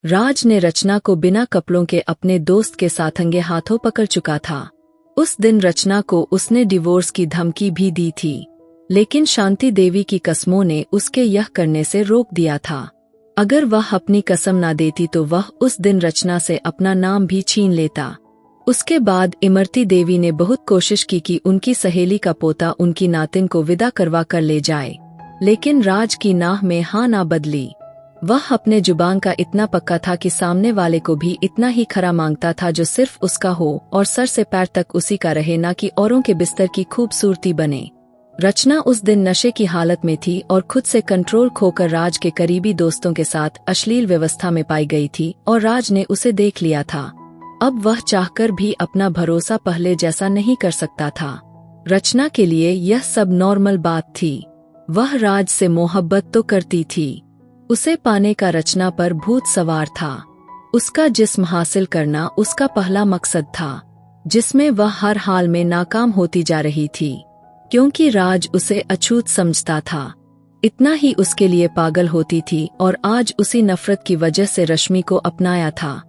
राज ने रचना को बिना कपड़ों के अपने दोस्त के साथ अंगे हाथों पकड़ चुका था। उस दिन रचना को उसने डिवोर्स की धमकी भी दी थी, लेकिन शांति देवी की कसमों ने उसके यह करने से रोक दिया था। अगर वह अपनी कसम ना देती तो वह उस दिन रचना से अपना नाम भी छीन लेता। उसके बाद इमरती देवी ने बहुत कोशिश की कि उनकी सहेली का पोता उनकी नातिन को विदा करवा कर ले जाए, लेकिन राज की नाह में हाँ ना बदली। वह अपने जुबान का इतना पक्का था कि सामने वाले को भी इतना ही खरा मांगता था जो सिर्फ उसका हो और सर से पैर तक उसी का रहे, ना कि औरों के बिस्तर की खूबसूरती बने। रचना उस दिन नशे की हालत में थी और खुद से कंट्रोल खोकर राज के करीबी दोस्तों के साथ अश्लील व्यवस्था में पाई गई थी और राज ने उसे देख लिया था। अब वह चाहकर भी अपना भरोसा पहले जैसा नहीं कर सकता था। रचना के लिए यह सब नॉर्मल बात थी। वह राज से मोहब्बत तो करती थी, उसे पाने का रचना पर भूत सवार था। उसका जिस्म हासिल करना उसका पहला मकसद था, जिसमें वह हर हाल में नाकाम होती जा रही थी, क्योंकि राज उसे अछूत समझता था। इतना ही उसके लिए पागल होती थी और आज उसी नफरत की वजह से रश्मि को अपनाया था।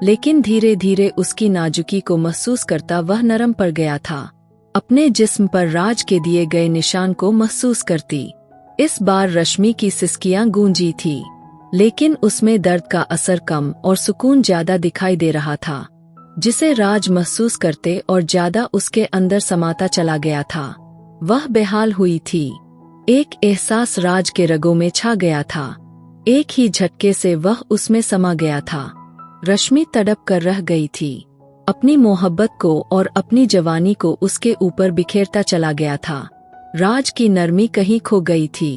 लेकिन धीरे धीरे उसकी नाजुकी को महसूस करता वह नरम पड़ गया था। अपने जिस्म पर राज के दिए गए निशान को महसूस करती। इस बार रश्मि की सिसकियां गूंजी थी, लेकिन उसमें दर्द का असर कम और सुकून ज्यादा दिखाई दे रहा था, जिसे राज महसूस करते और ज्यादा उसके अंदर समाता चला गया था। वह बेहाल हुई थी। एक एहसास राज के रगों में छा गया था। एक ही झटके से वह उसमें समा गया था। रश्मि तड़प कर रह गई थी। अपनी मोहब्बत को और अपनी जवानी को उसके ऊपर बिखेरता चला गया था। राज की नरमी कहीं खो गई थी।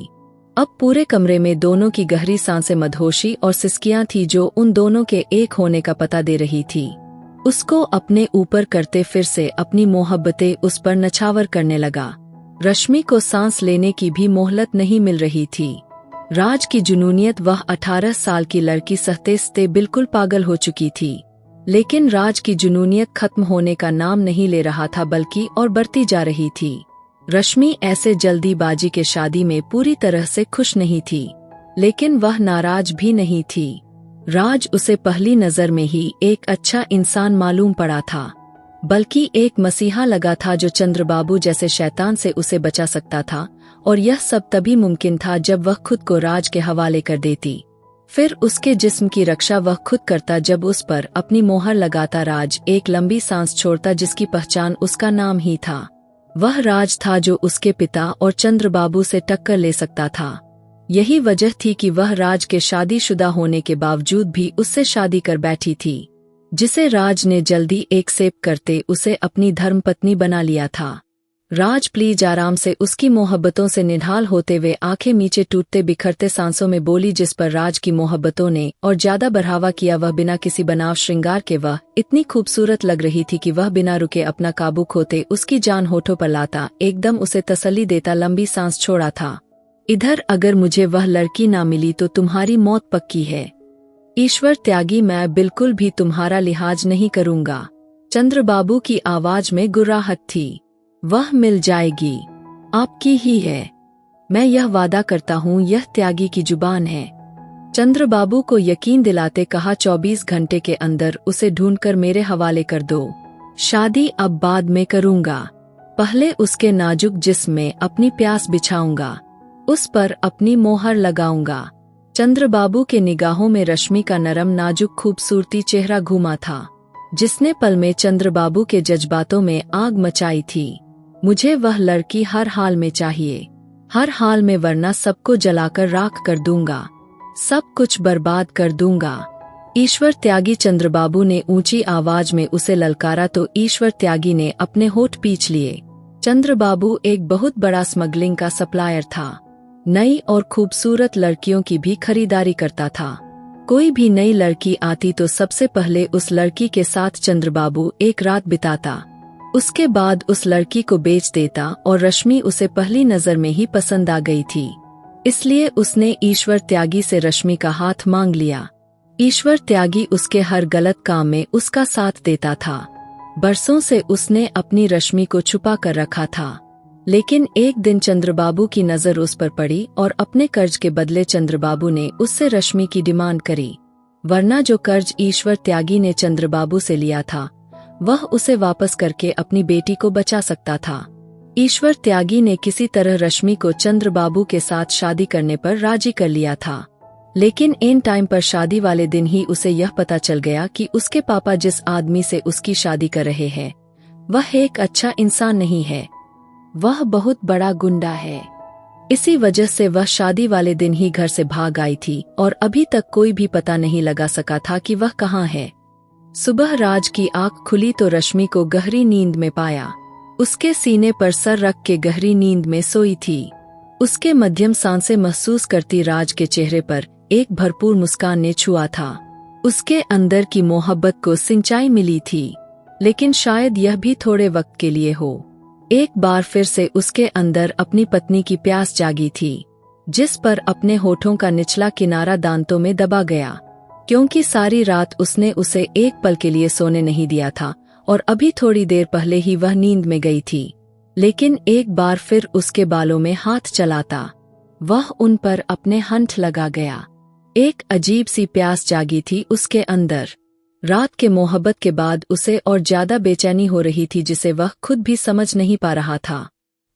अब पूरे कमरे में दोनों की गहरी सांसें, मदहोशी और सिसकियां थी जो उन दोनों के एक होने का पता दे रही थी। उसको अपने ऊपर करते फिर से अपनी मोहब्बतें उस पर नछावर करने लगा। रश्मि को सांस लेने की भी मोहलत नहीं मिल रही थी। राज की जुनूनियत, वह 18 साल की लड़की सहते सहते बिल्कुल पागल हो चुकी थी। लेकिन राज की जुनूनियत खत्म होने का नाम नहीं ले रहा था, बल्कि और बढ़ती जा रही थी। रश्मि ऐसे जल्दीबाजी के शादी में पूरी तरह से खुश नहीं थी, लेकिन वह नाराज भी नहीं थी। राज उसे पहली नजर में ही एक अच्छा इंसान मालूम पड़ा था, बल्कि एक मसीहा लगा था जो चंद्रबाबू जैसे शैतान से उसे बचा सकता था। और यह सब तभी मुमकिन था जब वह खुद को राज के हवाले कर देती। फिर उसके जिस्म की रक्षा वह खुद करता जब उस पर अपनी मोहर लगाता। राज एक लंबी सांस छोड़ता जिसकी पहचान उसका नाम ही था। वह राज था जो उसके पिता और चंद्रबाबू से टक्कर ले सकता था। यही वजह थी कि वह राज के शादीशुदा होने के बावजूद भी उससे शादी कर बैठी थी, जिसे राज ने जल्दी एक्सेप्ट करते उसे अपनी धर्मपत्नी बना लिया था। राज प्लीज आराम से उसकी मोहब्बतों से निढाल होते हुए आंखें नीचे टूटते बिखरते सांसों में बोली, जिस पर राज की मोहब्बतों ने और ज्यादा बढ़ावा किया। वह बिना किसी बनाव श्रृंगार के वह इतनी खूबसूरत लग रही थी कि वह बिना रुके अपना काबू खोते उसकी जान होठों पर लाता, एकदम उसे तसल्ली देता लंबी सांस छोड़ा था। इधर अगर मुझे वह लड़की ना मिली तो तुम्हारी मौत पक्की है। ईश्वर त्यागी, मैं बिल्कुल भी तुम्हारा लिहाज नहीं करूंगा। चंद्रबाबू की आवाज में गुर्राहट थी। वह मिल जाएगी, आपकी ही है। मैं यह वादा करता हूँ, यह त्यागी की जुबान है। चंद्रबाबू को यकीन दिलाते कहा, 24 घंटे के अंदर उसे ढूंढकर मेरे हवाले कर दो। शादी अब बाद में करूंगा, पहले उसके नाजुक जिस्म में अपनी प्यास बिछाऊंगा, उस पर अपनी मोहर लगाऊंगा। चंद्रबाबू के निगाहों में रश्मि का नरम नाजुक खूबसूरती चेहरा घूमा था, जिसने पल में चंद्रबाबू के जज्बातों में आग मचाई थी। मुझे वह लड़की हर हाल में चाहिए, हर हाल में, वरना सबको जलाकर राख कर दूंगा, सब कुछ बर्बाद कर दूंगा। ईश्वर त्यागी, चंद्रबाबू ने ऊंची आवाज में उसे ललकारा तो ईश्वर त्यागी ने अपने होठ पीछ लिए। चंद्रबाबू एक बहुत बड़ा स्मगलिंग का सप्लायर था। नई और खूबसूरत लड़कियों की भी खरीदारी करता था। कोई भी नई लड़की आती तो सबसे पहले उस लड़की के साथ चंद्रबाबू एक रात बिताता, उसके बाद उस लड़की को बेच देता। और रश्मि उसे पहली नजर में ही पसंद आ गई थी, इसलिए उसने ईश्वर त्यागी से रश्मि का हाथ मांग लिया। ईश्वर त्यागी उसके हर गलत काम में उसका साथ देता था। बरसों से उसने अपनी रश्मि को छुपा कर रखा था, लेकिन एक दिन चंद्रबाबू की नजर उस पर पड़ी और अपने कर्ज के बदले चंद्रबाबू ने उससे रश्मि की डिमांड करी। वरना जो कर्ज ईश्वर त्यागी ने चंद्रबाबू से लिया था वह उसे वापस करके अपनी बेटी को बचा सकता था। ईश्वर त्यागी ने किसी तरह रश्मि को चंद्रबाबू के साथ शादी करने पर राजी कर लिया था, लेकिन एन टाइम पर शादी वाले दिन ही उसे यह पता चल गया कि उसके पापा जिस आदमी से उसकी शादी कर रहे हैं वह एक अच्छा इंसान नहीं है, वह बहुत बड़ा गुंडा है। इसी वजह से वह शादी वाले दिन ही घर से भाग आई थी और अभी तक कोई भी पता नहीं लगा सका था कि वह कहाँ है। सुबह राज की आंख खुली तो रश्मि को गहरी नींद में पाया। उसके सीने पर सर रख के गहरी नींद में सोई थी। उसके मध्यम सांसें महसूस करती राज के चेहरे पर एक भरपूर मुस्कान ने छुआ था। उसके अंदर की मोहब्बत को सिंचाई मिली थी, लेकिन शायद यह भी थोड़े वक्त के लिए हो। एक बार फिर से उसके अंदर अपनी पत्नी की प्यास जागी थी, जिस पर अपने होठों का निचला किनारा दांतों में दबा गया, क्योंकि सारी रात उसने उसे एक पल के लिए सोने नहीं दिया था और अभी थोड़ी देर पहले ही वह नींद में गई थी। लेकिन एक बार फिर उसके बालों में हाथ चलाता वह उन पर अपने हंठ लगा गया। एक अजीब सी प्यास जागी थी उसके अंदर। रात के मोहब्बत के बाद उसे और ज्यादा बेचैनी हो रही थी, जिसे वह खुद भी समझ नहीं पा रहा था।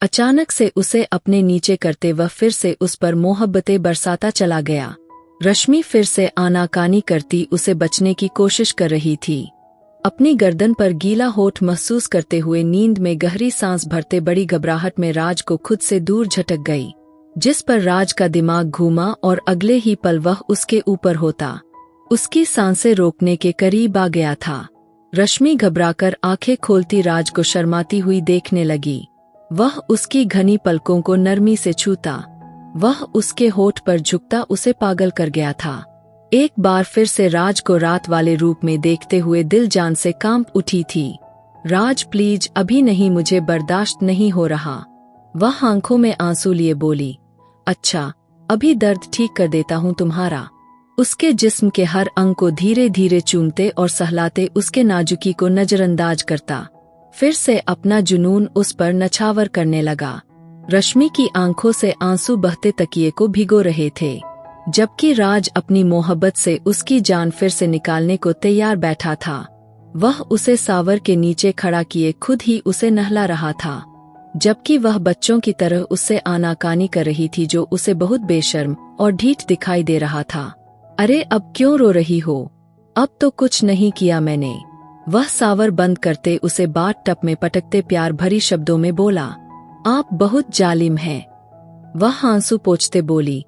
अचानक से उसे अपने नीचे करते वह फिर से उस पर मोहब्बतें बरसाता चला गया। रश्मि फिर से आनाकानी करती उसे बचने की कोशिश कर रही थी। अपनी गर्दन पर गीला होठ महसूस करते हुए नींद में गहरी सांस भरते बड़ी घबराहट में राज को खुद से दूर झटक गई, जिस पर राज का दिमाग घूमा और अगले ही पल वह उसके ऊपर होता उसकी सांसें रोकने के करीब आ गया था। रश्मि घबराकर आंखें खोलती राज को शर्माती हुई देखने लगी। वह उसकी घनी पलकों को नरमी से छूता, वह उसके होठ पर झुकता उसे पागल कर गया था। एक बार फिर से राज को रात वाले रूप में देखते हुए दिल जान से कांप उठी थी। राज प्लीज, अभी नहीं, मुझे बर्दाश्त नहीं हो रहा। वह आंखों में आंसू लिए बोली, अच्छा अभी दर्द ठीक कर देता हूँ तुम्हारा। उसके जिस्म के हर अंग को धीरे धीरे चूमते और सहलाते उसके नाजुकी को नजरअंदाज करता फिर से अपना जुनून उस पर नछावर करने लगा। रश्मि की आंखों से आंसू बहते तकिए को भिगो रहे थे, जबकि राज अपनी मोहब्बत से उसकी जान फिर से निकालने को तैयार बैठा था। वह उसे सावर के नीचे खड़ा किए खुद ही उसे नहला रहा था, जबकि वह बच्चों की तरह उससे आनाकानी कर रही थी, जो उसे बहुत बेशर्म और ढीठ दिखाई दे रहा था। अरे अब क्यों रो रही हो? अब तो कुछ नहीं किया मैंने। वह सावर बंद करते उसे बाट टप में पटकते प्यार भरी शब्दों में बोला, आप बहुत जालिम हैं। वह आंसू पोंछते बोली,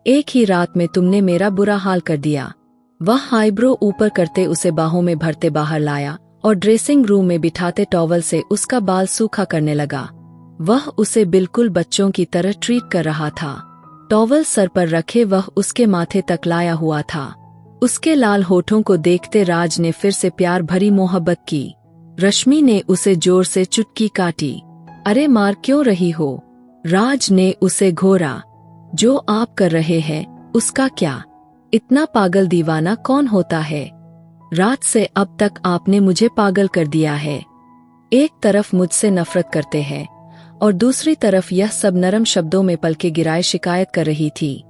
एक ही रात में तुमने मेरा बुरा हाल कर दिया। वह आईब्रो ऊपर करते उसे बाहों में भरते बाहर लाया और ड्रेसिंग रूम में बिठाते टॉवल से उसका बाल सूखा करने लगा। वह उसे बिल्कुल बच्चों की तरह ट्रीट कर रहा था। टॉवल सर पर रखे वह उसके माथे तक लाया हुआ था। उसके लाल होठों को देखते राज ने फिर से प्यार भरी मोहब्बत की। रश्मि ने उसे जोर से चुटकी काटी। अरे मार क्यों रही हो? राज ने उसे घोरा। जो आप कर रहे हैं उसका क्या? इतना पागल दीवाना कौन होता है? रात से अब तक आपने मुझे पागल कर दिया है। एक तरफ मुझसे नफरत करते हैं और दूसरी तरफ यह सब नरम शब्दों में पलके गिराए शिकायत कर रही थी।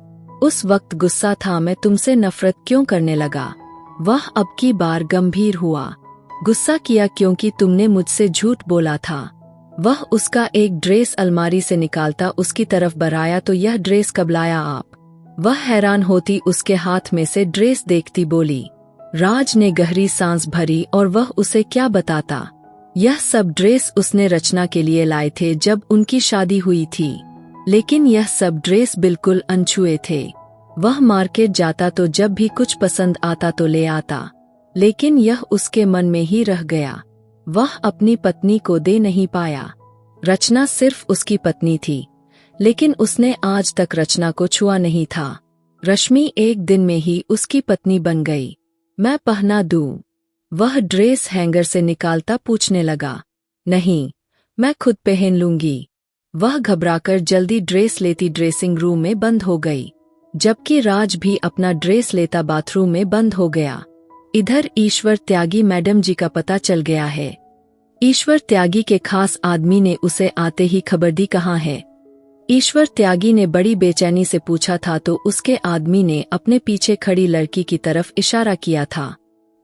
उस वक्त गुस्सा था, मैं तुमसे नफरत क्यों करने लगा? वह अब की बार गंभीर हुआ। गुस्सा किया क्योंकि तुमने मुझसे झूठ बोला था। वह उसका एक ड्रेस अलमारी से निकालता उसकी तरफ बढ़ाया, तो यह ड्रेस कब लाया आप? वह हैरान होती उसके हाथ में से ड्रेस देखती बोली। राज ने गहरी सांस भरी और वह उसे क्या बताता। यह सब ड्रेस उसने रचना के लिए लाए थे जब उनकी शादी हुई थी, लेकिन यह सब ड्रेस बिल्कुल अनछुए थे। वह मार्केट जाता तो जब भी कुछ पसंद आता तो ले आता, लेकिन यह उसके मन में ही रह गया। वह अपनी पत्नी को दे नहीं पाया। रचना सिर्फ उसकी पत्नी थी, लेकिन उसने आज तक रचना को छुआ नहीं था। रश्मि एक दिन में ही उसकी पत्नी बन गई। मैं पहना दूं? वह ड्रेस हैंगर से निकालता पूछने लगा। नहीं, मैं खुद पहन लूंगी। वह घबराकर जल्दी ड्रेस लेती ड्रेसिंग रूम में बंद हो गई, जबकि राज भी अपना ड्रेस लेता बाथरूम में बंद हो गया। इधर ईश्वर त्यागी मैडम जी का पता चल गया है। ईश्वर त्यागी के खास आदमी ने उसे आते ही खबर दी कहाँ है। ईश्वर त्यागी ने बड़ी बेचैनी से पूछा था तो उसके आदमी ने अपने पीछे खड़ी लड़की की तरफ इशारा किया था।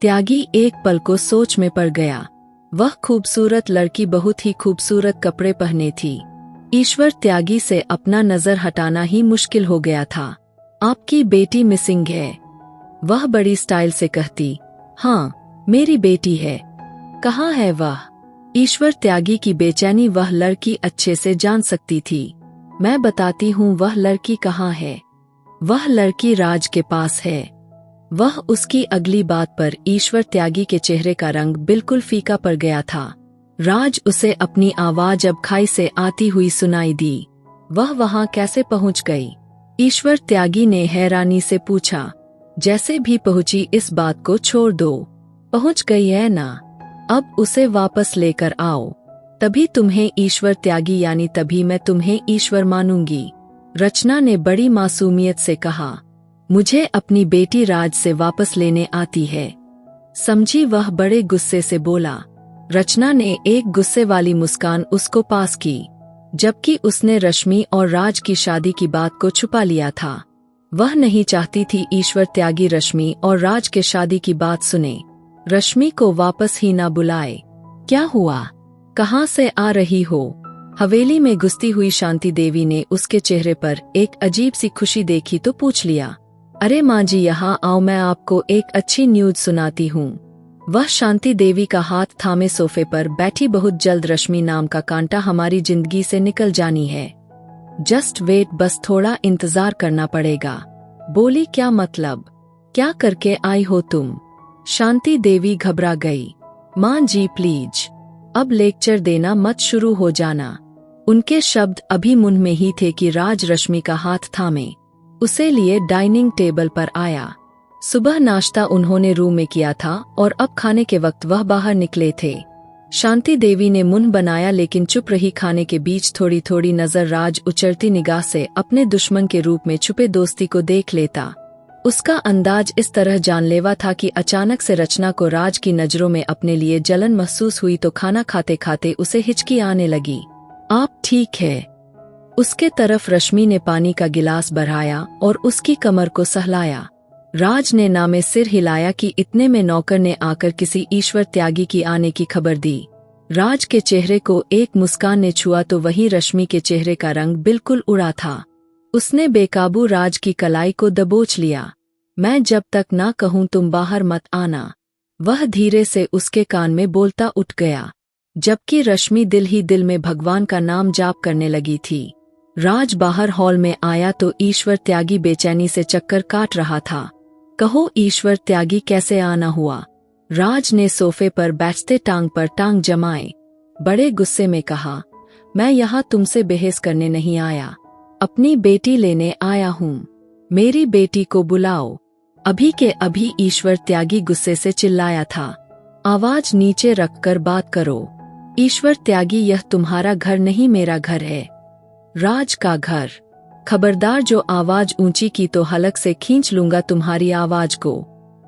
त्यागी एक पल को सोच में पड़ गया। वह खूबसूरत लड़की बहुत ही खूबसूरत कपड़े पहने थी। ईश्वर त्यागी से अपना नजर हटाना ही मुश्किल हो गया था। आपकी बेटी मिसिंग है, वह बड़ी स्टाइल से कहती। हाँ, मेरी बेटी है। कहाँ है वह? ईश्वर त्यागी की बेचैनी वह लड़की अच्छे से जान सकती थी। मैं बताती हूँ वह लड़की कहाँ है। वह लड़की राज के पास है। वह उसकी अगली बात पर ईश्वर त्यागी के चेहरे का रंग बिल्कुल फीका पड़ गया था। राज उसे अपनी आवाज अब खाई से आती हुई सुनाई दी। वह वहां कैसे पहुंच गई? ईश्वर त्यागी ने हैरानी से पूछा। जैसे भी पहुंची, इस बात को छोड़ दो। पहुंच गई है ना, अब उसे वापस लेकर आओ। तभी तुम्हें ईश्वर त्यागी यानी तभी मैं तुम्हें ईश्वर मानूंगी। रचना ने बड़ी मासूमियत से कहा। मुझे अपनी बेटी राज से वापस लेने आती है, समझी? वह बड़े गुस्से से बोला। रचना ने एक गुस्से वाली मुस्कान उसको पास की, जबकि उसने रश्मि और राज की शादी की बात को छुपा लिया था। वह नहीं चाहती थी ईश्वर त्यागी रश्मि और राज के शादी की बात सुने, रश्मि को वापस ही ना बुलाए। क्या हुआ? कहाँ से आ रही हो? हवेली में घुसती हुई शांति देवी ने उसके चेहरे पर एक अजीब सी खुशी देखी तो पूछ लिया। अरे माँ जी, यहाँ आओ, मैं आपको एक अच्छी न्यूज सुनाती हूँ। वह शांति देवी का हाथ थामे सोफे पर बैठी बहुत जल्द रश्मि नाम का कांटा हमारी जिंदगी से निकल जानी है। जस्ट वेट, बस थोड़ा इंतजार करना पड़ेगा। बोली। क्या मतलब? क्या करके आई हो तुम? शांति देवी घबरा गई। माँ जी प्लीज, अब लेक्चर देना मत शुरू हो जाना। उनके शब्द अभी मुंह में ही थे कि राज रश्मि का हाथ थामे उसे लिए डाइनिंग टेबल पर आया। सुबह नाश्ता उन्होंने रूम में किया था और अब खाने के वक्त वह बाहर निकले थे। शांति देवी ने मुंह बनाया लेकिन चुप रही। खाने के बीच थोड़ी थोड़ी नजर राज उचरती निगाह से अपने दुश्मन के रूप में छुपे दोस्ती को देख लेता। उसका अंदाज इस तरह जानलेवा था कि अचानक से रचना को राज की नजरों में अपने लिए जलन महसूस हुई तो खाना खाते खाते उसे हिचकी आने लगी। आप ठीक है? उसके तरफ रश्मि ने पानी का गिलास बढ़ाया और उसकी कमर को सहलाया। राज ने नामे सिर हिलाया कि इतने में नौकर ने आकर किसी ईश्वर त्यागी की आने की खबर दी। राज के चेहरे को एक मुस्कान ने छुआ तो वहीं रश्मि के चेहरे का रंग बिल्कुल उड़ा था। उसने बेकाबू राज की कलाई को दबोच लिया। मैं जब तक ना कहूं तुम बाहर मत आना, वह धीरे से उसके कान में बोलता उठ गया, जबकि रश्मि दिल ही दिल में भगवान का नाम जाप करने लगी थी। राज बाहर हॉल में आया तो ईश्वर त्यागी बेचैनी से चक्कर काट रहा था। कहो ईश्वर त्यागी, कैसे आना हुआ? राज ने सोफे पर बैठते टांग पर टांग जमाए बड़े गुस्से में कहा। मैं यहाँ तुमसे बहस करने नहीं आया, अपनी बेटी लेने आया हूँ। मेरी बेटी को बुलाओ अभी के अभी। ईश्वर त्यागी गुस्से से चिल्लाया था। आवाज नीचे रखकर बात करो। ईश्वर त्यागी, यह तुम्हारा घर नहीं, मेरा घर है, राज का घर। खबरदार, जो आवाज ऊंची की तो हलक से खींच लूंगा तुम्हारी आवाज को।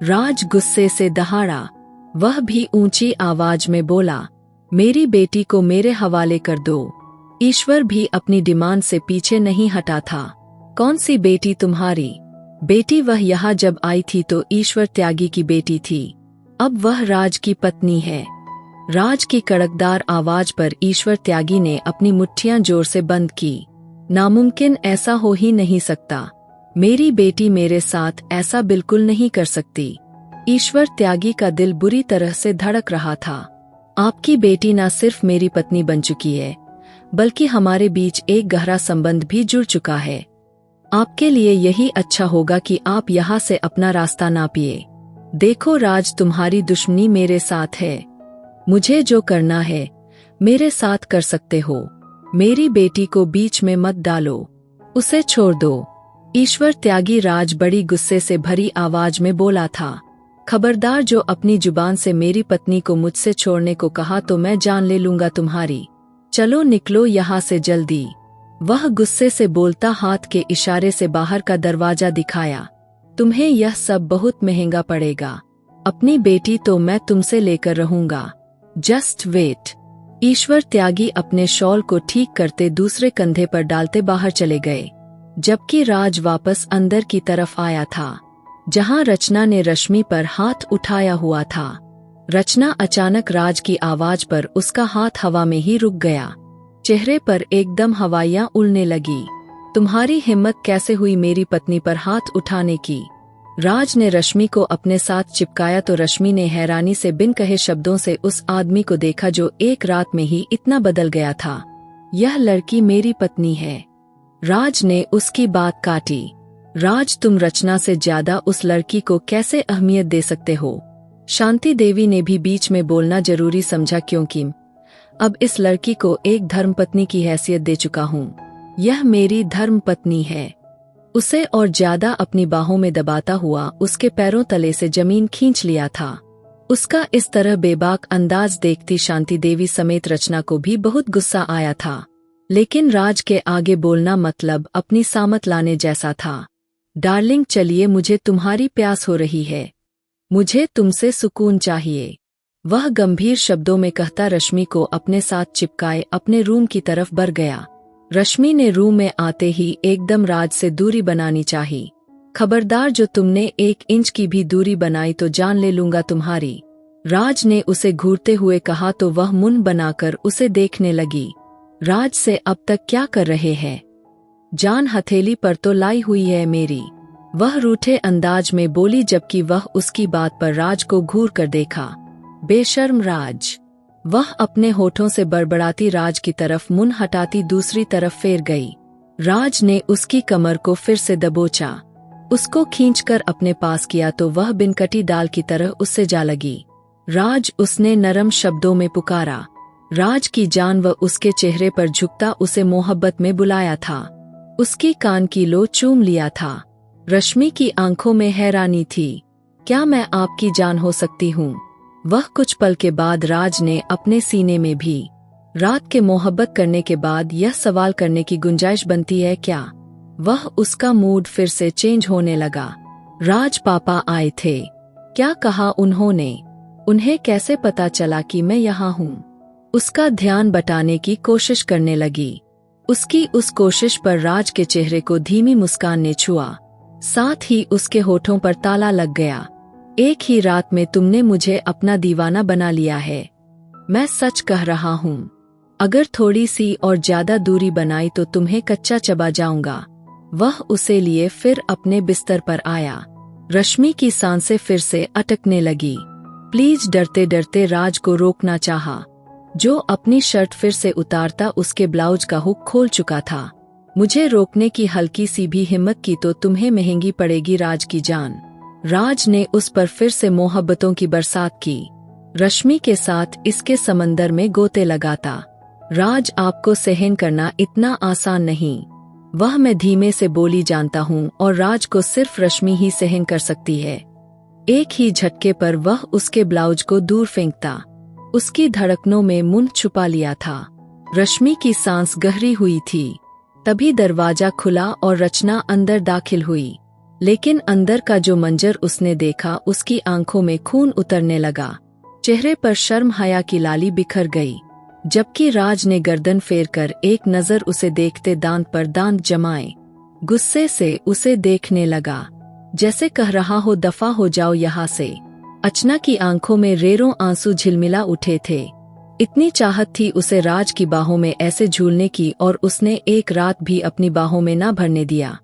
राज गुस्से से दहाड़ा। वह भी ऊंची आवाज में बोला, मेरी बेटी को मेरे हवाले कर दो। ईश्वर भी अपनी डिमांड से पीछे नहीं हटा था। कौन सी बेटी? तुम्हारी बेटी। वह यहाँ जब आई थी तो ईश्वर त्यागी की बेटी थी, अब वह राज की पत्नी है। राज की कड़कदार आवाज पर ईश्वर त्यागी ने अपनी मुट्ठियां जोर से बंद की। नामुमकिन, ऐसा हो ही नहीं सकता। मेरी बेटी मेरे साथ ऐसा बिल्कुल नहीं कर सकती। ईश्वर त्यागी का दिल बुरी तरह से धड़क रहा था। आपकी बेटी न सिर्फ मेरी पत्नी बन चुकी है, बल्कि हमारे बीच एक गहरा संबंध भी जुड़ चुका है। आपके लिए यही अच्छा होगा कि आप यहाँ से अपना रास्ता नापिए। देखो राज, तुम्हारी दुश्मनी मेरे साथ है। मुझे जो करना है मेरे साथ कर सकते हो। मेरी बेटी को बीच में मत डालो, उसे छोड़ दो। ईश्वर त्यागी राज बड़ी गुस्से से भरी आवाज में बोला था। खबरदार, जो अपनी जुबान से मेरी पत्नी को मुझसे छोड़ने को कहा तो मैं जान ले लूंगा तुम्हारी। चलो निकलो यहाँ से जल्दी। वह गुस्से से बोलता हाथ के इशारे से बाहर का दरवाजा दिखाया। तुम्हें यह सब बहुत महंगा पड़ेगा। अपनी बेटी तो मैं तुमसे लेकर रहूंगा। Just wait. ईश्वर त्यागी अपने शॉल को ठीक करते दूसरे कंधे पर डालते बाहर चले गए, जबकि राज वापस अंदर की तरफ आया था, जहां रचना ने रश्मि पर हाथ उठाया हुआ था। रचना अचानक राज की आवाज पर उसका हाथ हवा में ही रुक गया। चेहरे पर एकदम हवाइयां उड़ने लगी। तुम्हारी हिम्मत कैसे हुई मेरी पत्नी पर हाथ उठाने की? राज ने रश्मि को अपने साथ चिपकाया तो रश्मि ने हैरानी से बिन कहे शब्दों से उस आदमी को देखा जो एक रात में ही इतना बदल गया था। यह लड़की मेरी पत्नी है। राज ने उसकी बात काटी। राज, तुम रचना से ज्यादा उस लड़की को कैसे अहमियत दे सकते हो? शांति देवी ने भी बीच में बोलना जरूरी समझा, क्योंकि अब इस लड़की को एक धर्मपत्नी की हैसियत दे चुका हूँ। यह मेरी धर्मपत्नी है। उसे और ज्यादा अपनी बाहों में दबाता हुआ उसके पैरों तले से जमीन खींच लिया था। उसका इस तरह बेबाक अंदाज देखती शांति देवी समेत रचना को भी बहुत गुस्सा आया था, लेकिन राज के आगे बोलना मतलब अपनी सामत लाने जैसा था। डार्लिंग, चलिए, मुझे तुम्हारी प्यास हो रही है। मुझे तुमसे सुकून चाहिए। वह गंभीर शब्दों में कहता रश्मि को अपने साथ चिपकाए अपने रूम की तरफ बढ़ गया। रश्मि ने रूम में आते ही एकदम राज से दूरी बनानी चाहिए। खबरदार, जो तुमने 1 इंच की भी दूरी बनाई तो जान ले लूंगा तुम्हारी। राज ने उसे घूरते हुए कहा तो वह मुंह बनाकर उसे देखने लगी। राज से अब तक क्या कर रहे हैं? जान हथेली पर तो लाई हुई है मेरी, वह रूठे अंदाज में बोली, जबकि वह उसकी बात पर राज को घूर कर देखा। बेशर्म राज! वह अपने होठों से बड़बड़ाती राज की तरफ मुंह हटाती दूसरी तरफ फेर गई। राज ने उसकी कमर को फिर से दबोचा, उसको खींचकर अपने पास किया तो वह बिन कटी डाल की तरह उससे जा लगी। राज! उसने नरम शब्दों में पुकारा। राज की जान व उसके चेहरे पर झुकता उसे मोहब्बत में बुलाया था। उसकी कान की लो चूम लिया था। रश्मि की आंखों में हैरानी थी। क्या मैं आपकी जान हो सकती हूँ? वह कुछ पल के बाद राज ने अपने सीने में भी रात के मोहब्बत करने के बाद यह सवाल करने की गुंजाइश बनती है क्या? वह उसका मूड फिर से चेंज होने लगा। राज, पापा आए थे। क्या कहा उन्होंने? उन्हें कैसे पता चला कि मैं यहाँ हूँ? उसका ध्यान बटाने की कोशिश करने लगी। उसकी उस कोशिश पर राज के चेहरे को धीमी मुस्कान ने छुआ, साथ ही उसके होठों पर ताला लग गया। एक ही रात में तुमने मुझे अपना दीवाना बना लिया है। मैं सच कह रहा हूँ, अगर थोड़ी सी और ज्यादा दूरी बनाई तो तुम्हें कच्चा चबा जाऊंगा। वह उसे लिए फिर अपने बिस्तर पर आया। रश्मि की सांसें फिर से अटकने लगी। प्लीज, डरते डरते राज को रोकना चाहा, जो अपनी शर्ट फिर से उतारता उसके ब्लाउज का हुक खोल चुका था। मुझे रोकने की हल्की सी भी हिम्मत की तो तुम्हें महंगी पड़ेगी राज की जान। राज ने उस पर फिर से मोहब्बतों की बरसात की। रश्मि के साथ इसके समंदर में गोते लगाता। राज, आपको सहन करना इतना आसान नहीं। वह मैं धीमे से बोली, जानता हूँ, और राज को सिर्फ रश्मि ही सहन कर सकती है। एक ही झटके पर वह उसके ब्लाउज को दूर फेंकता। उसकी धड़कनों में मुंह छुपा लिया था। रश्मि की सांस गहरी हुई थी। तभी दरवाजा खुला और रचना अंदर दाखिल हुई, लेकिन अंदर का जो मंजर उसने देखा उसकी आंखों में खून उतरने लगा। चेहरे पर शर्म हया की लाली बिखर गई, जबकि राज ने गर्दन फेरकर एक नजर उसे देखते दांत पर दांत जमाए गुस्से से उसे देखने लगा, जैसे कह रहा हो दफा हो जाओ यहाँ से। अर्चना की आंखों में रेरों आंसू झिलमिला उठे थे। इतनी चाहत थी उसे राज की बाहों में ऐसे झूलने की, और उसने एक रात भी अपनी बाहों में न भरने दिया।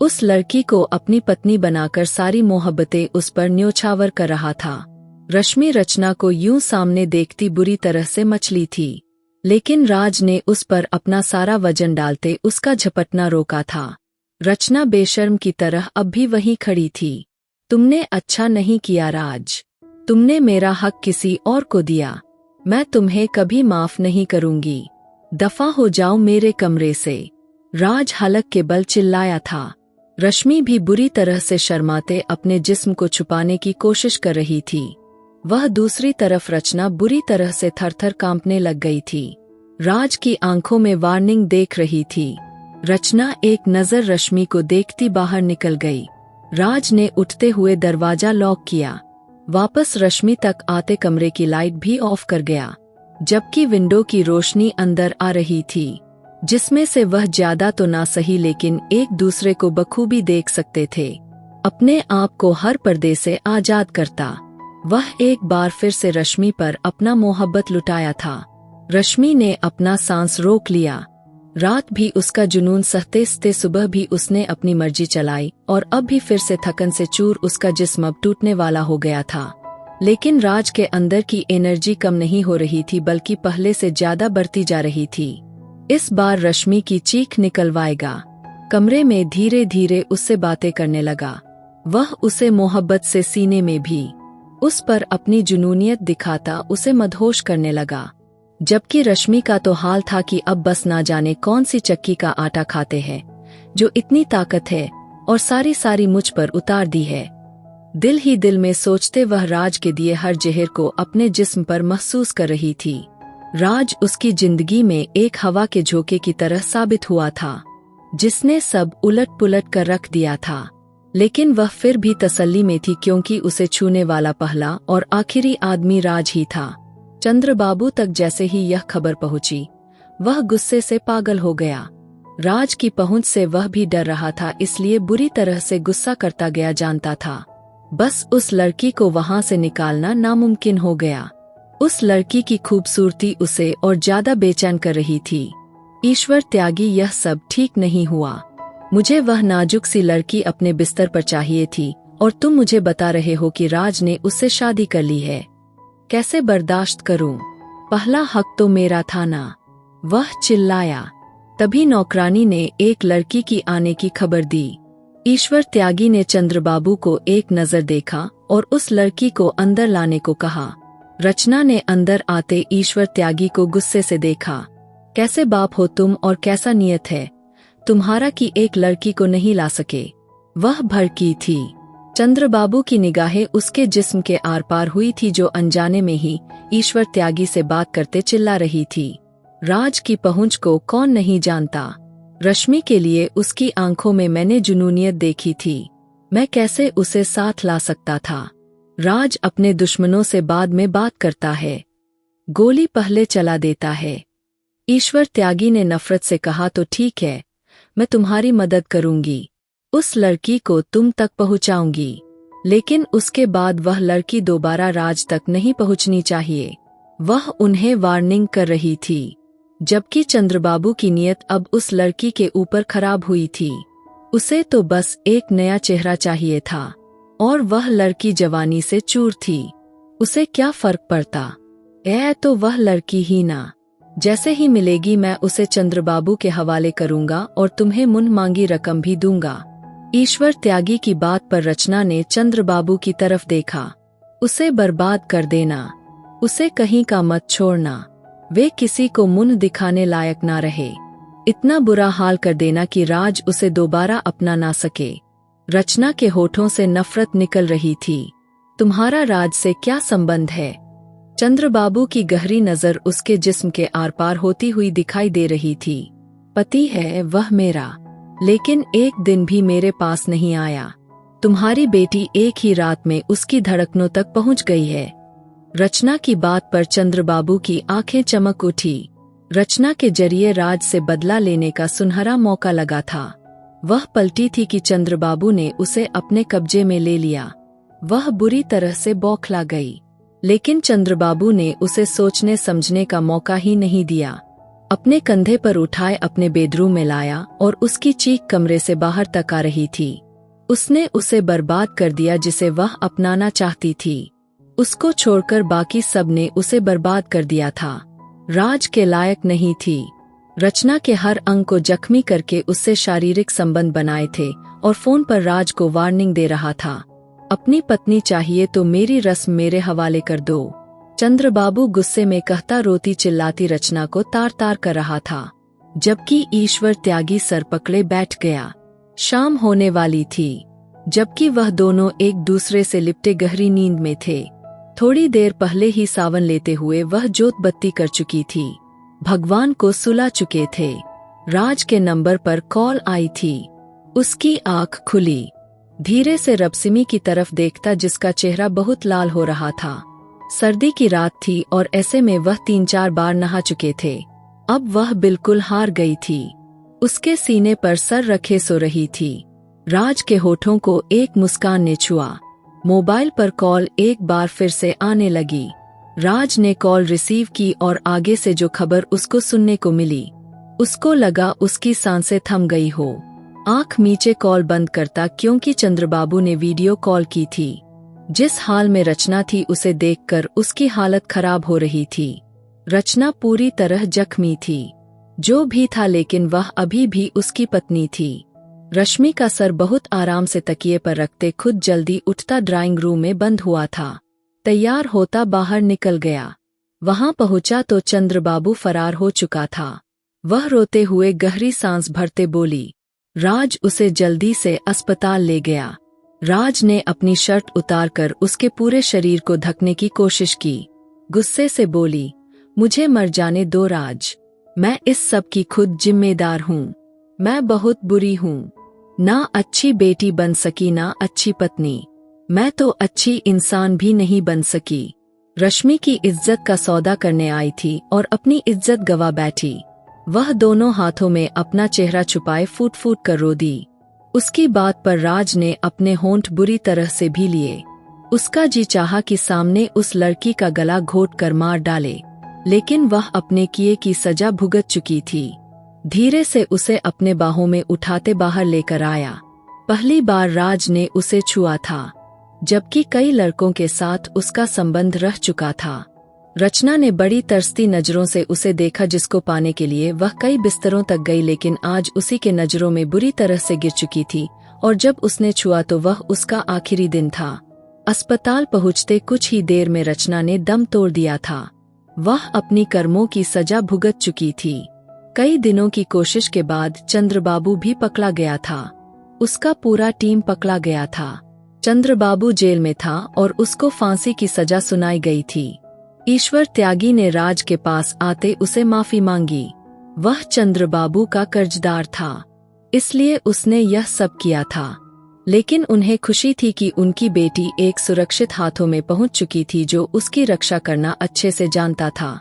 उस लड़की को अपनी पत्नी बनाकर सारी मोहब्बतें उस पर न्योछावर कर रहा था। रश्मि रचना को यूं सामने देखती बुरी तरह से मचली थी, लेकिन राज ने उस पर अपना सारा वजन डालते उसका झपटना रोका था। रचना बेशर्म की तरह अब भी वहीं खड़ी थी। तुमने अच्छा नहीं किया राज, तुमने मेरा हक किसी और को दिया। मैं तुम्हें कभी माफ नहीं करूंगी। दफा हो जाओ मेरे कमरे से। राज हलक के बल चिल्लाया था। रश्मि भी बुरी तरह से शर्माते अपने जिस्म को छुपाने की कोशिश कर रही थी। वह दूसरी तरफ रचना बुरी तरह से थरथर कांपने लग गई थी। राज की आंखों में वार्निंग देख रही थी। रचना एक नजर रश्मि को देखती बाहर निकल गई। राज ने उठते हुए दरवाजा लॉक किया। वापस रश्मि तक आते कमरे की लाइट भी ऑफ कर गया। जबकि विंडो की रोशनी अंदर आ रही थी, जिसमें से वह ज्यादा तो ना सही लेकिन एक दूसरे को बखूबी देख सकते थे। अपने आप को हर पर्दे से आजाद करता, वह एक बार फिर से रश्मि पर अपना मोहब्बत लुटाया था। रश्मि ने अपना सांस रोक लिया। रात भी उसका जुनून सहते सहते सुबह भी उसने अपनी मर्जी चलाई और अब भी फिर से थकन से चूर उसका जिस्म अब टूटने वाला हो गया था। लेकिन राज के अंदर की एनर्जी कम नहीं हो रही थी बल्कि पहले से ज्यादा बढ़ती जा रही थी। इस बार रश्मि की चीख निकलवाएगा। कमरे में धीरे धीरे उससे बातें करने लगा। वह उसे मोहब्बत से सीने में भी उस पर अपनी जुनूनियत दिखाता उसे मदहोश करने लगा। जबकि रश्मि का तो हाल था कि अब बस ना जाने कौन सी चक्की का आटा खाते हैं जो इतनी ताकत है और सारी मुझ पर उतार दी है। दिल ही दिल में सोचते वह राज के दिए हर जहर को अपने जिस्म पर महसूस कर रही थी। राज उसकी जिंदगी में एक हवा के झोंके की तरह साबित हुआ था, जिसने सब उलट पुलट कर रख दिया था। लेकिन वह फिर भी तसल्ली में थी क्योंकि उसे छूने वाला पहला और आखिरी आदमी राज ही था। चंद्रबाबू तक जैसे ही यह खबर पहुंची, वह गुस्से से पागल हो गया। राज की पहुंच से वह भी डर रहा था, इसलिए बुरी तरह से गुस्सा करता गया। जानता था बस उस लड़की को वहां से निकालना नामुमकिन हो गया। उस लड़की की खूबसूरती उसे और ज्यादा बेचैन कर रही थी। ईश्वर त्यागी, यह सब ठीक नहीं हुआ। मुझे वह नाजुक सी लड़की अपने बिस्तर पर चाहिए थी और तुम मुझे बता रहे हो कि राज ने उससे शादी कर ली है। कैसे बर्दाश्त करूं? पहला हक तो मेरा था ना, वह चिल्लाया। तभी नौकरानी ने एक लड़की की आने की खबर दी। ईश्वर त्यागी ने चंद्रबाबू को एक नजर देखा और उस लड़की को अंदर लाने को कहा। रचना ने अंदर आते ईश्वर त्यागी को गुस्से से देखा। कैसे बाप हो तुम और कैसा नियत है तुम्हारा कि एक लड़की को नहीं ला सके? वह भड़की थी। चंद्रबाबू की निगाहें उसके जिस्म के आर पार हुई थी, जो अनजाने में ही ईश्वर त्यागी से बात करते चिल्ला रही थी। राज की पहुंच को कौन नहीं जानता। रश्मि के लिए उसकी आंखों में मैंने जुनूनियत देखी थी। मैं कैसे उसे साथ ला सकता था? राज अपने दुश्मनों से बाद में बात करता है, गोली पहले चला देता है। ईश्वर त्यागी ने नफरत से कहा, तो ठीक है, मैं तुम्हारी मदद करूंगी, उस लड़की को तुम तक पहुंचाऊंगी, लेकिन उसके बाद वह लड़की दोबारा राज तक नहीं पहुंचनी चाहिए। वह उन्हें वार्निंग कर रही थी, जबकि चंद्रबाबू की नीयत अब उस लड़की के ऊपर खराब हुई थी। उसे तो बस एक नया चेहरा चाहिए था और वह लड़की जवानी से चूर थी। उसे क्या फर्क पड़ता? तो वह लड़की ही ना। जैसे ही मिलेगी मैं उसे चंद्रबाबू के हवाले करूंगा और तुम्हें मुन मांगी रकम भी दूंगा। ईश्वर त्यागी की बात पर रचना ने चंद्रबाबू की तरफ देखा। उसे बर्बाद कर देना, उसे कहीं का मत छोड़ना, वे किसी को मुंह दिखाने लायक ना रहे। इतना बुरा हाल कर देना कि राज उसे दोबारा अपना ना सके। रचना के होठों से नफरत निकल रही थी। तुम्हारा राज से क्या संबंध है? चंद्रबाबू की गहरी नजर उसके जिस्म के आर पार होती हुई दिखाई दे रही थी। पति है वह मेरा, लेकिन एक दिन भी मेरे पास नहीं आया। तुम्हारी बेटी एक ही रात में उसकी धड़कनों तक पहुंच गई है। रचना की बात पर चंद्रबाबू की आंखें चमक उठी। रचना के जरिए राज से बदला लेने का सुनहरा मौका लगा था। वह पलटी थी कि चंद्रबाबू ने उसे अपने कब्जे में ले लिया। वह बुरी तरह से बौखला गई, लेकिन चंद्रबाबू ने उसे सोचने समझने का मौका ही नहीं दिया। अपने कंधे पर उठाए अपने बेडरूम में लाया और उसकी चीख कमरे से बाहर तक आ रही थी। उसने उसे बर्बाद कर दिया जिसे वह अपनाना चाहती थी। उसको छोड़कर बाकी सब ने उसे बर्बाद कर दिया था। राज के लायक नहीं थी। रचना के हर अंग को जख्मी करके उससे शारीरिक संबंध बनाए थे और फोन पर राज को वार्निंग दे रहा था, अपनी पत्नी चाहिए तो मेरी रस्म मेरे हवाले कर दो। चंद्रबाबू गुस्से में कहता रोती चिल्लाती रचना को तार तार कर रहा था, जबकि ईश्वर त्यागी सर पकड़े बैठ गया। शाम होने वाली थी, जबकि वह दोनों एक दूसरे से लिपटे गहरी नींद में थे। थोड़ी देर पहले ही सावन लेते हुए वह जोत बत्ती कर चुकी थी, भगवान को सुला चुके थे। राज के नंबर पर कॉल आई थी। उसकी आंख खुली, धीरे से रबसिमी की तरफ देखता जिसका चेहरा बहुत लाल हो रहा था। सर्दी की रात थी और ऐसे में वह 3-4 बार नहा चुके थे। अब वह बिल्कुल हार गई थी। उसके सीने पर सर रखे सो रही थी। राज के होठों को एक मुस्कान ने छुआ। मोबाइल पर कॉल एक बार फिर से आने लगी। राज ने कॉल रिसीव की और आगे से जो खबर उसको सुनने को मिली, उसको लगा उसकी सांसें थम गई हो। आंख मीचे कॉल बंद करता, क्योंकि चंद्रबाबू ने वीडियो कॉल की थी। जिस हाल में रचना थी उसे देखकर उसकी हालत खराब हो रही थी। रचना पूरी तरह जख्मी थी। जो भी था, लेकिन वह अभी भी उसकी पत्नी थी। रश्मि का सर बहुत आराम से तकिए पर रखते खुद जल्दी उठता ड्राइंग रूम में बंद हुआ था। तैयार होता बाहर निकल गया। वहां पहुंचा तो चंद्रबाबू फरार हो चुका था। वह रोते हुए गहरी सांस भरते बोली, राज उसे जल्दी से अस्पताल ले गया। राज ने अपनी शर्ट उतारकर उसके पूरे शरीर को ढकने की कोशिश की। गुस्से से बोली, मुझे मर जाने दो राज, मैं इस सब की खुद जिम्मेदार हूँ। मैं बहुत बुरी हूँ, ना अच्छी बेटी बन सकी ना अच्छी पत्नी। मैं तो अच्छी इंसान भी नहीं बन सकी। रश्मि की इज्जत का सौदा करने आई थी और अपनी इज्जत गवा बैठी। वह दोनों हाथों में अपना चेहरा छुपाए फूट फूट कर रो दी। उसकी बात पर राज ने अपने होंठ बुरी तरह से भी लिए। उसका जी चाहा कि सामने उस लड़की का गला घोट कर मार डाले, लेकिन वह अपने किए की सजा भुगत चुकी थी। धीरे से उसे अपने बाहों में उठाते बाहर लेकर आया। पहली बार राज ने उसे छुआ था, जबकि कई लड़कों के साथ उसका संबंध रह चुका था। रचना ने बड़ी तरसती नजरों से उसे देखा, जिसको पाने के लिए वह कई बिस्तरों तक गई, लेकिन आज उसी के नजरों में बुरी तरह से गिर चुकी थी। और जब उसने छुआ तो वह उसका आखिरी दिन था। अस्पताल पहुंचते कुछ ही देर में रचना ने दम तोड़ दिया था। वह अपनी कर्मों की सजा भुगत चुकी थी। कई दिनों की कोशिश के बाद चंद्रबाबू भी पकड़ा गया था। उसका पूरा टीम पकड़ा गया था। चंद्रबाबू जेल में था और उसको फांसी की सजा सुनाई गई थी। ईश्वर त्यागी ने राज के पास आते उसे माफी मांगी। वह चंद्रबाबू का कर्जदार था, इसलिए उसने यह सब किया था। लेकिन उन्हें खुशी थी कि उनकी बेटी एक सुरक्षित हाथों में पहुंच चुकी थी, जो उसकी रक्षा करना अच्छे से जानता था।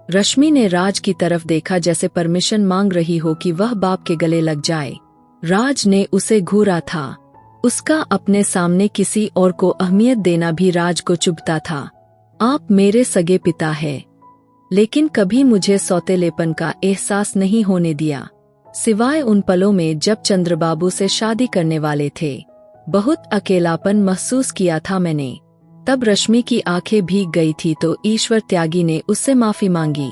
रश्मि ने राज की तरफ देखा, जैसे परमिशन मांग रही हो कि वह बाप के गले लग जाए। राज ने उसे घूरा था। उसका अपने सामने किसी और को अहमियत देना भी राज को चुभता था। आप मेरे सगे पिता है, लेकिन कभी मुझे सौतेलेपन का एहसास नहीं होने दिया, सिवाय उन पलों में जब चंद्रबाबू से शादी करने वाले थे। बहुत अकेलापन महसूस किया था मैंने। तब रश्मि की आंखें भीग गई थी तो ईश्वर त्यागी ने उससे माफी मांगी।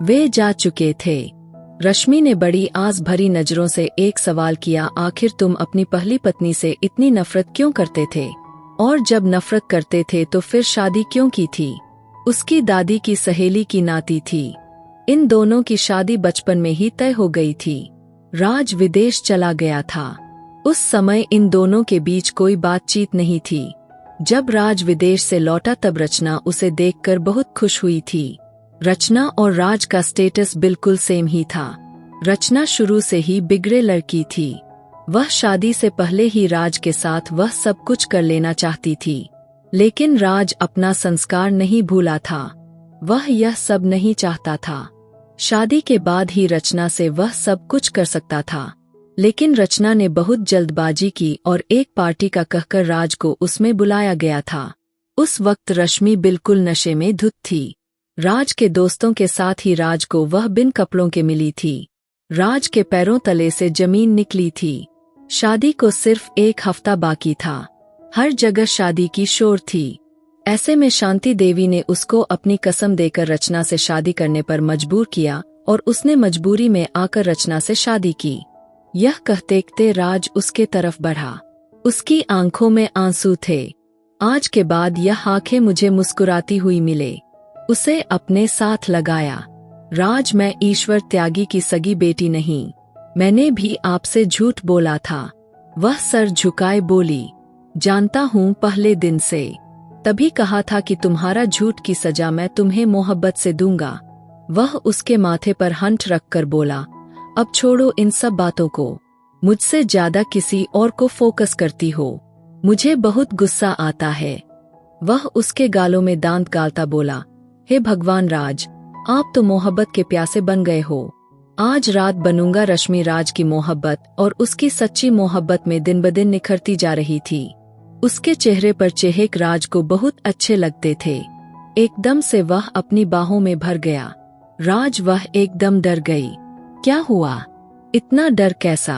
वे जा चुके थे। रश्मि ने बड़ी आस भरी नजरों से एक सवाल किया, आखिर तुम अपनी पहली पत्नी से इतनी नफरत क्यों करते थे? और जब नफरत करते थे तो फिर शादी क्यों की थी? उसकी दादी की सहेली की नाती थी। इन दोनों की शादी बचपन में ही तय हो गई थी। राज विदेश चला गया था। उस समय इन दोनों के बीच कोई बातचीत नहीं थी। जब राज विदेश से लौटा तब रचना उसे देखकर बहुत खुश हुई थी। रचना और राज का स्टेटस बिल्कुल सेम ही था। रचना शुरू से ही बिगड़े लड़की थी। वह शादी से पहले ही राज के साथ वह सब कुछ कर लेना चाहती थी, लेकिन राज अपना संस्कार नहीं भूला था। वह यह सब नहीं चाहता था। शादी के बाद ही रचना से वह सब कुछ कर सकता था, लेकिन रचना ने बहुत जल्दबाजी की और एक पार्टी का कहकर राज को उसमें बुलाया गया था। उस वक्त रश्मि बिल्कुल नशे में धुत थी। राज के दोस्तों के साथ ही राज को वह बिन कपड़ों के मिली थी। राज के पैरों तले से जमीन निकली थी। शादी को सिर्फ एक हफ्ता बाकी था। हर जगह शादी की शोर थी। ऐसे में शांति देवी ने उसको अपनी कसम देकर रचना से शादी करने पर मजबूर किया और उसने मजबूरी में आकर रचना से शादी की। यह कहते राज उसके तरफ बढ़ा। उसकी आंखों में आंसू थे। आज के बाद यह आंखें मुझे मुस्कुराती हुई मिले। उसे अपने साथ लगाया। राज, मैं ईश्वर त्यागी की सगी बेटी नहीं। मैंने भी आपसे झूठ बोला था। वह सर झुकाए बोली, जानता हूँ पहले दिन से। तभी कहा था कि तुम्हारा झूठ की सजा मैं तुम्हें मोहब्बत से दूंगा। वह उसके माथे पर हंठ रखकर बोला, अब छोड़ो इन सब बातों को। मुझसे ज्यादा किसी और को फोकस करती हो। मुझे बहुत गुस्सा आता है। वह उसके गालों में दांत गालता बोला, हे भगवान राज, आप तो मोहब्बत के प्यासे बन गए हो। आज रात बनूंगा। रश्मि राज की मोहब्बत और उसकी सच्ची मोहब्बत में दिन ब दिन निखरती जा रही थी। उसके चेहरे पर चेहक राज को बहुत अच्छे लगते थे। एकदम से वह अपनी बाहों में भर गया। राज वह एकदम डर गई। क्या हुआ? इतना डर कैसा?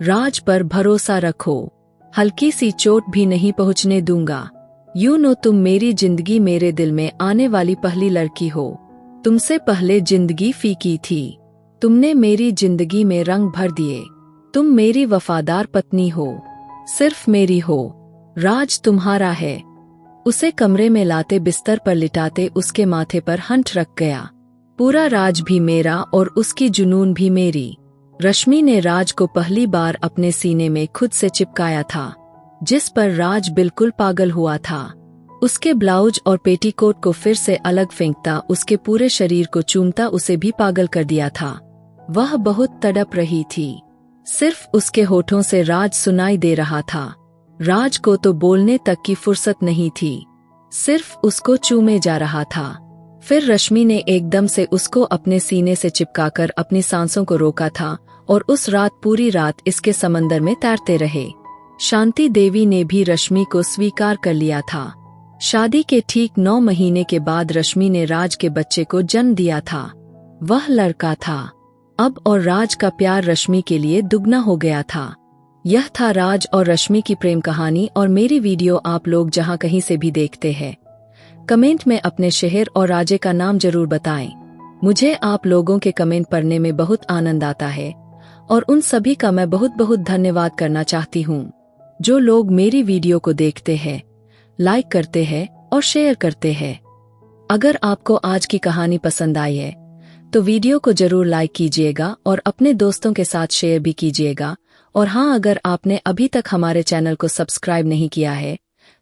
राज पर भरोसा रखो, हल्की सी चोट भी नहीं पहुंचने दूंगा। यूं नो तुम मेरी जिंदगी, मेरे दिल में आने वाली पहली लड़की हो। तुमसे पहले जिंदगी फीकी थी, तुमने मेरी जिंदगी में रंग भर दिए। तुम मेरी वफादार पत्नी हो, सिर्फ मेरी हो। राज तुम्हारा है। उसे कमरे में लाते बिस्तर पर लिटाते उसके माथे पर हंठ रख गया। पूरा राज भी मेरा और उसकी जुनून भी मेरी। रश्मि ने राज को पहली बार अपने सीने में खुद से चिपकाया था, जिस पर राज बिल्कुल पागल हुआ था। उसके ब्लाउज और पेटीकोट को फिर से अलग फेंकता, उसके पूरे शरीर को चूमता उसे भी पागल कर दिया था। वह बहुत तड़प रही थी। सिर्फ उसके होठों से राज सुनाई दे रहा था। राज को तो बोलने तक की फुर्सत नहीं थी, सिर्फ उसको चूमे जा रहा था। फिर रश्मि ने एकदम से उसको अपने सीने से चिपकाकर अपनी सांसों को रोका था और उस रात पूरी रात इसके समंदर में तैरते रहे। शांति देवी ने भी रश्मि को स्वीकार कर लिया था। शादी के ठीक 9 महीने के बाद रश्मि ने राज के बच्चे को जन्म दिया था। वह लड़का था। अब और राज का प्यार रश्मि के लिए दुगना हो गया था। यह था राज और रश्मि की प्रेम कहानी। और मेरी वीडियो आप लोग जहां कहीं से भी देखते हैं, कमेंट में अपने शहर और राज्य का नाम जरूर बताएं। मुझे आप लोगों के कमेंट पढ़ने में बहुत आनंद आता है और उन सभी का मैं बहुत बहुत धन्यवाद करना चाहती हूँ, जो लोग मेरी वीडियो को देखते हैं, लाइक करते हैं और शेयर करते हैं। अगर आपको आज की कहानी पसंद आई है तो वीडियो को जरूर लाइक कीजिएगा और अपने दोस्तों के साथ शेयर भी कीजिएगा। और हाँ, अगर आपने अभी तक हमारे चैनल को सब्सक्राइब नहीं किया है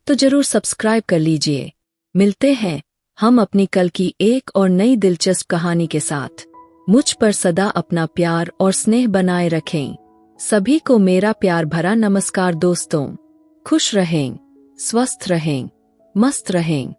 तो जरूर सब्सक्राइब कर लीजिए। मिलते हैं हम अपनी कल की एक और नई दिलचस्प कहानी के साथ। मुझ पर सदा अपना प्यार और स्नेह बनाए रखें। सभी को मेरा प्यार भरा नमस्कार दोस्तों। खुश रहें, स्वस्थ रहें, मस्त रहें।